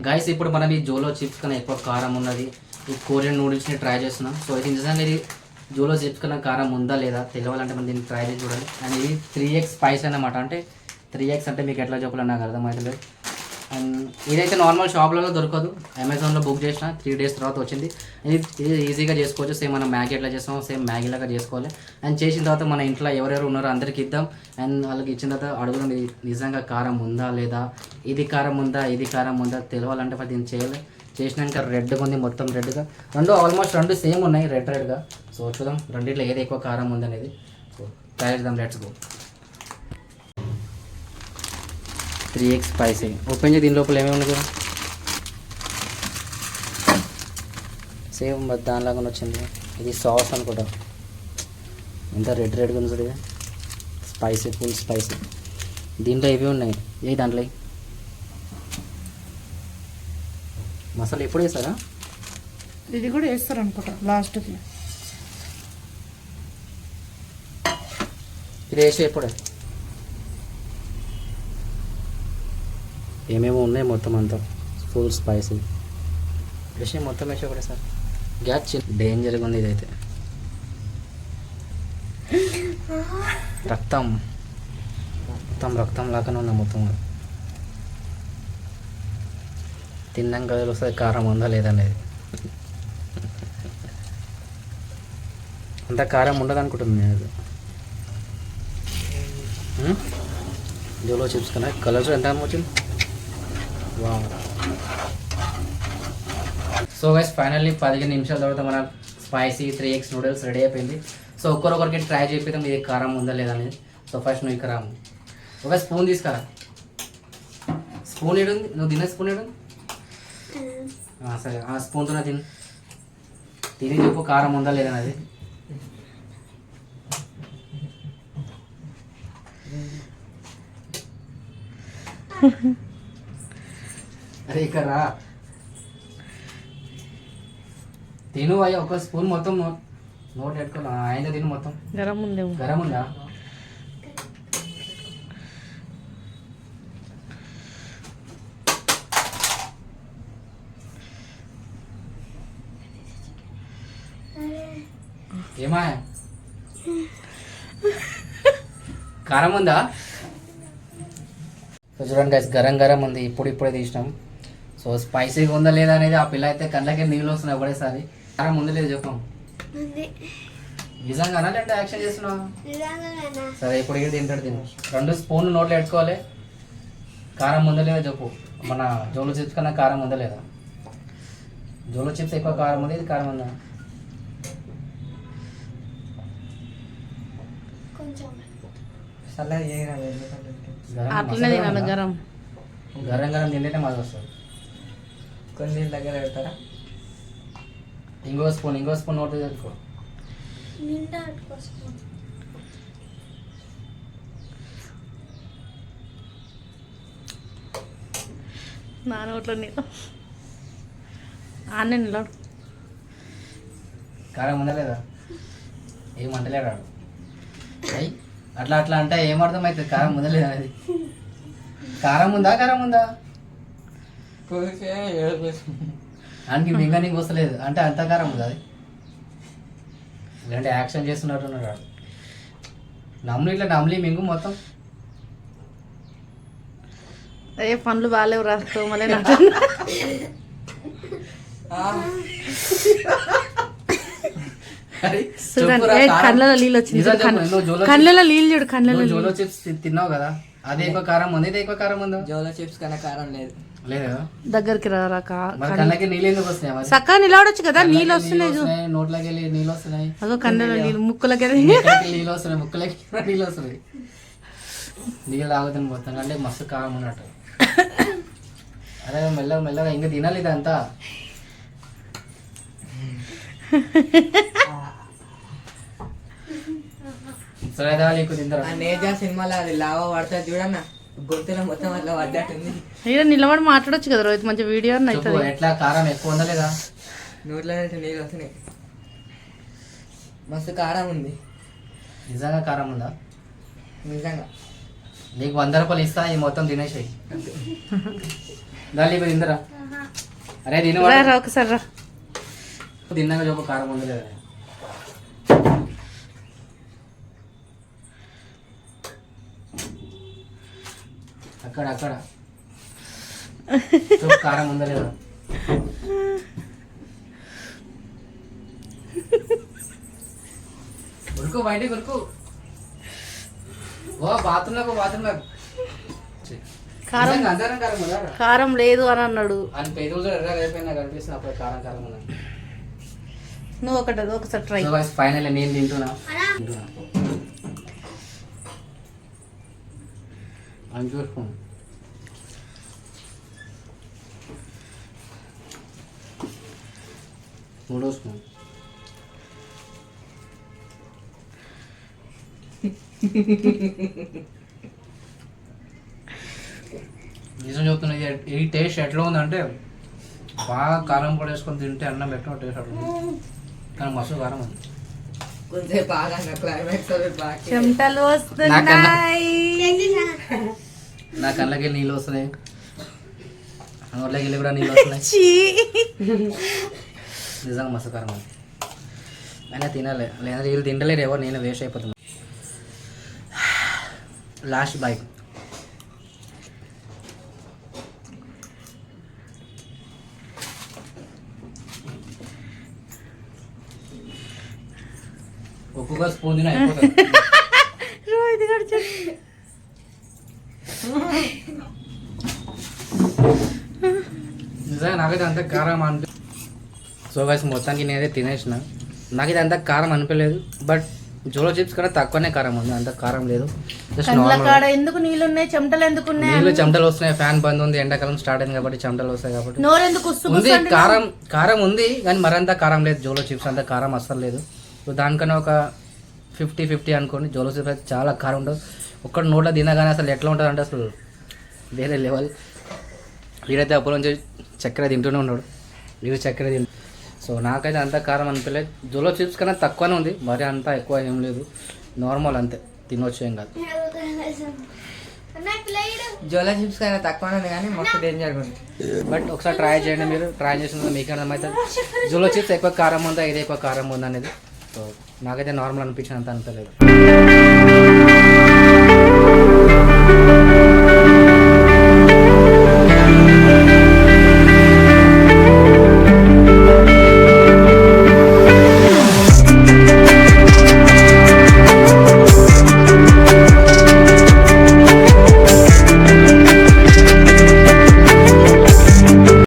Guys ఇప్పుడు మనం ఈ జోలో చిప్స్ కన్నా ఎక్కువ కారం ఉన్నది ఈ కొరియన్ నూడిల్స్ని ట్రై చేస్తున్నాం. సో ఇది నిజంగా ఇది జోలో చిప్స్ కన్నా కారం ఉందా లేదా తెలియాలంటే మనం దీన్ని ట్రై చేసి చూడాలి. అండ్ ఇది 3x స్పైస్ అన్నమాట. అంటే 3x అంటే మీకు ఎట్లా చెప్పాలో నాకు అర్థమవుతలేదు. అండ్ ఇదైతే నార్మల్ షాప్లలో దొరకదు. అమెజాన్లో బుక్ చేసిన 3 days తర్వాత వచ్చింది. ఇది ఈజీగా చేసుకోవచ్చు. సేమ్ మనం మ్యాగీ ఎట్లా చేస్తామో సేమ్ మ్యాగీ లాగా చేసుకోవాలి. అండ్ చేసిన తర్వాత మన ఇంట్లో ఎవరెవరు ఉన్నారో అందరికి ఇద్దాం. అండ్ వాళ్ళకి ఇచ్చిన తర్వాత అడుగుదాం ఇది నిజంగా కారం ఉందా లేదా, ఇది కారం ఉందా ఇది కారం ఉందా తెలియాలంటే మరి దీన్ని చేయాలి. చేసినాక రెడ్గా ఉంది, మొత్తం రెడ్గా. ఆల్మోస్ట్ రెండు సేమ్ ఉన్నాయి రెడ్గా. సో చూద్దాం రెండిట్లో ఏది ఎక్కువ కారం ఉందనేది. సో ట్రై చేద్దాం. Let's go. 3x spicy open చేసి దీని లోపల ఏమేమి ఉంది. సేమ్ దానిలాగా వచ్చింది. ఇది సాస్ అనుకుంటా. ఎంత రెడ్గా ఉంది చూడ. Spicy, full spicy. దీంట్లో ఇవి ఉన్నాయి. ఏ దాంట్లో మసాలా ఎప్పుడు వేస్తారా? ఇది కూడా వేస్తారు అనుకుంటా లాస్ట్కి. ఇది వేసి ఎప్పుడే ఏమేమో ఉన్నాయి మొత్తం అంతా ఫుల్ స్పైసీ వేసి మొత్తం వేసి ఒకటే సార్. గ్యాస్ డేంజర్గా ఉంది ఇదైతే. రక్తం లాగానే ఉన్నా మొత్తం. తిన్నాక వస్తుంది కారం ఉందా లేదనేది. అంత కారం ఉండదు అనుకుంటుంది నేను. జోలో చిప్స్ కన్నా కలర్స్ ఎంత వచ్చింది. వావ్. సో గైస్ ఫైనల్లీ 15 నిమిషాల తర్వాత మన స్పైసీ 3x నూడిల్స్ రెడీ అయిపోయింది. సో ఒక్కరొకరికి ట్రై చేపిద్దాం ఇది కారం ఉందా లేదా అనేది. సో ఫస్ట్ నువ్వు ఇక్కడ ఒక స్పూన్ తీసుకురా. స్పూన్ ఏడుంది? నువ్వు తినే స్పూన్ ఏడుంది? సరే ఆ స్పూన్తో తిని చెప్పు కారం ఉందా లేదా అనేది. అరే ఇక్కడ రా. తిను అయ్యా ఒక స్పూన్ మొత్తం నోట్ పెట్టుకున్నా. ఆయన తిను మొత్తం. గరం ఉందా? ఏమా కారం ఉందా? చూడండి గైస్ గరం ఉంది. ఇప్పుడే తీసినాం. సో స్పైసీగా ఉందా లేదా అనేది ఆ పిల్ల అయితే కళ్ళకే నీళ్ళు వస్తున్నాయి ఒకటేసారి. కారం ఉందా లేదా చెప్పాం. నిజంగానా లేదంటే యాక్షన్ చేస్తున్నావు? సరే ఇప్పుడు ఇది తింటాడు. 2 స్పూన్లు నోట్లో పెట్టుకోవాలి. కారం ఉందా లేదా చెప్పు. మన జోలో చిప్స్ కన్నా కారం ఉందా లేదా. జోలో చిప్స్ ఎక్కువ కారం ఉంది, ఇది కారం ఉందా? గరం తింటేనే మాది వస్తుంది. కొన్ని దగ్గర పెడతారా? ఇంకో స్పూన్ నోట్ తెలుసుకో. నా నోట్లో నీళ్ళు ఆనే నిలడు. కారం ఉందా లేదా ఏమంటలేడు వాడు. అయ్యి అట్లా అంటే ఏమర్థం అవుతుంది కారం ఉందా లేదా అనేది. కారం ఉందా దానికి మింగ నీకు వస్తలేదు అంటే అంత కారం ఉందా అది. ఇలాంటి యాక్షన్ చేస్తున్నట్టు ఉన్నాడు వాడు. నమ్లి మింగు మొత్తం. ఏ పండ్లు బాగాలేవు రాస్తూ మళ్ళీ కళ్ళలో నీళ్ళు వచ్చింది. కళ్ళలో నీళ్ళు చూడు. కళ్ళలో జోలో చిప్స్ తిన్నావు కదా, అదే ఎక్కువ కారం ఉంది ఇది ఎక్కువ కారం ఉందా? జోలో చిప్స్ కన్నా కారం లేదు. దగ్గరికి రారా. కళ్ళకి నీళ్ళు ఎందుకు వస్తున్నాయి? చక్కగా నిలబడొచ్చు కదా. నీళ్ళు వస్తున్నాయి నోట్లకి వెళ్ళి నీళ్ళు వస్తున్నాయి. అదో కళ్ళలో నీళ్ళు, ముక్కులకి నీళ్ళు వస్తున్నాయి, ముక్కులకి నీళ్ళు వస్తున్నాయి. నీళ్ళు తాగుతుంది మొత్తం అంటే మస్తు కారం ఉన్నట్టు. అరే మెల్లగా ఇంకా తినాలి ఇదంతా. సరేదా నీకు తింటారా? నేజా సినిమాలో అది లావా పడుతుంది చూడన్నా, గొంతులో మొత్తం అట్లా పడ్డట్టుంది. నిలబడి మాట్లాడొచ్చు కదా రోహిత్, మంచి వీడియో ఎట్లా కారం ఎక్కువ ఉందా లేదా? నోట్లో నీళ్ళు వస్తున్నాయి. మస్తు కారం ఉంది. నిజంగా కారం ఉందా? నిజంగా. నీకు 100 రూపాయలు ఇస్తా, ఈ మొత్తం తినేసాయి. దాని తిందరా. అరే తిన రా రా ఒకసారి రా. తిన్నాక చూపు కారం ఉంది కదా. అక్కడ అక్కడ చూపు కారం ఉందా లేదా. ఉరుకు బయటికి ఉరుకు. ఓ బాత్రూంలోకి కారం అంతరం కారం ఉందా. కారం లేదు అని అన్నాడు. అని పెదవులు ఎర్రగా అయిపోయినా కనిపిస్తుంది అప్పుడు కారం కారం ఉన్నా. నువ్వు ఒకసారి ట్రై. ఫైనల్ నేను తింటున్నా అని చూసుకో. మూడో స్పూన్. నిజం చెప్తున్నా ఈ టేస్ట్ ఎట్లా ఉందంటే బాగా కారం పొడి వేసుకొని తింటే అన్నం పెట్టిన టేస్ట్ అట్లా ఉంది. కానీ మస్తు కారం ఉంది. కొంచెం బాగా క్లైమాక్స్ బాగా చెమటలు వస్తున్నాయి. నా కళ్ళకి నీళ్ళు వస్తున్నాయి, నోట్లోకి వెళ్ళి కూడా నీళ్ళు వస్తున్నాయి. నిజంగా మస్తు కారం ఉంది. అయినా తినాలి, లేదా వీళ్ళు తింటలేరు ఎవరు, నేను వేస్ట్ అయిపోతున్నా. Last bike. ఒక్కొక్క స్పూన్ తిన అయిపోతుంది. నిజంగా నాకైతే అంత కారం అనిపి. సో గైస్ మొత్తానికి నేనైతే తినేసిన. నాకైతే అంత కారం అనిపించలేదు, బట్ జోలో చిప్స్ కన్నా తక్కువనే కారం ఉంది, అంత కారం లేదు. Just normal. ఎందుకు నీళ్ళు ఉన్నాయి, చెమటలు ఎందుకు ఉన్నాయి? నీళ్ళు చెమటలు వస్తున్నాయి, ఫ్యాన్ బంద్ ఉంది, ఎండాకాలం స్టార్ట్ అయింది కాబట్టి చెమటలు వస్తాయి కాబట్టి. నోరెందుకు ఉంది కారం, కారం ఉంది కానీ మరంతా కారం లేదు. జోలో చిప్స్ అంతా కారం అస్సలు లేదు. సో దానికన్నా ఒక 50-50 అనుకోండి. జోలో చిప్స్ అయితే చాలా కారం ఉండదు. ఒక్కటి నోట్లో తినగానే అసలు ఎట్లా ఉంటుంది అంటే అసలు వేరే లెవెల్. వీడైతే అప్పుడు నుంచి చక్కెర తింటూనే ఉన్నాడు, వీడు చక్కెర తింటు. సో నాకైతే అంత కారం అనిపించలేదు. జోలో చిప్స్ కన్నా తక్కువనే ఉంది, మరి అంత ఎక్కువ ఏం లేదు, నార్మల్ అంతే, తినవచ్చు ఏం కాదు. జోలో చిప్స్ కన్నా తక్కువ ఉంది కానీ మస్తు డేంజర్ ఉంది. బట్ ఒకసారి ట్రై చేయండి, మీరు ట్రై చేసిన మీకు అర్థమవుతుంది జోలో చిప్స్ ఎక్కువ కారం ఉందా ఇది ఎక్కువ కారం ఉందా అనేది. సో నాకైతే నార్మల్ అనిపించినంత అనిపించలేదు.